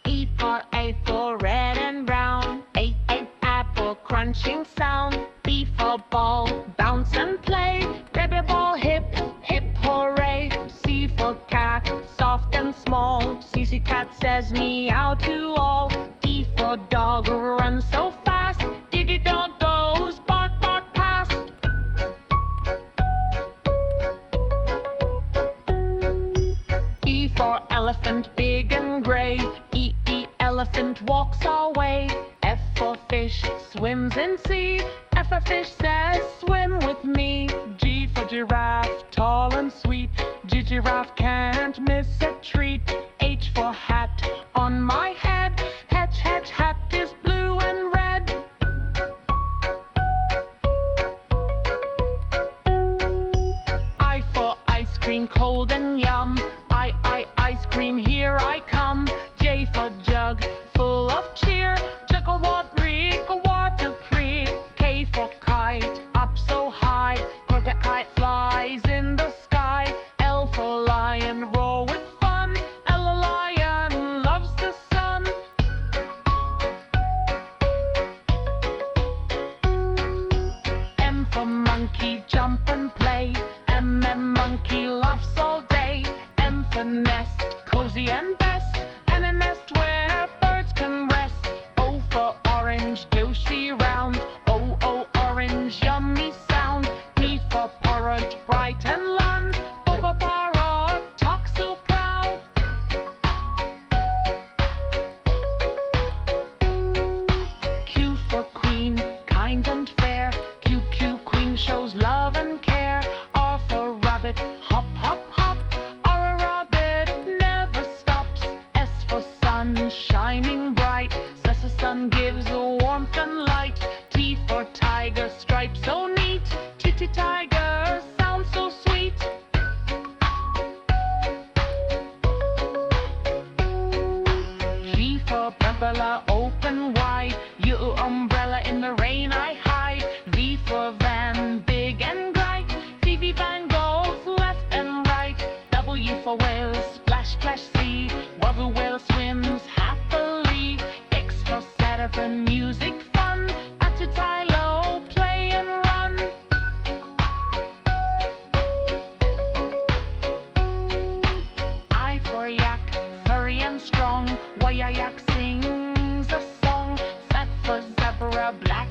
E for apple, red and brown. A apple, crunching sound. B for ball, bounce and play. Baby ball, hip, hip hooray. C for cat, soft and small. CC cat says meow to all. D for dog, run so fast. Diddy dog goes bark, bark, past. E for elephant, big and gray. Elephant walks away. F for fish, swims in sea. F for fish says, swim with me. G for giraffe, tall and sweet. Giraffe can't miss a treat. H for hat, on my head. Hat is blue and red. I for ice cream, cold and yum. Ice cream, here I come. J for jug, full of cheer. Jug of water free. K for kite, up so high. The kite flies in the sky. L for lion, roar with fun. A lion loves the sun. M for monkey, jump and play. M monkey laughs all day. M for nest, cozy and best. And a nest where birds can rest. O for orange, juicy round. O orange, yummy sound. P for parrot, bright and land. O for parrot, talk so proud. Q for queen, kind and fair. Q, queen shows love and care. R for rabbit, hop, hop, hop. R a rabbit never stops. S for sun, shining bright. Says the sun gives warmth and light. T for tiger, stripes so neat. T tiger, sounds so sweet. V for umbrella, open wide. U umbrella, in the rain I hide. V for van, big and bright. V van goes left and right. W for whale, splash, splash, sea. W whale swims happily. X for Saturn, music fun. At to tie low, play and run. I for yak, furry and strong. Yak sings a song. Z for zebra, black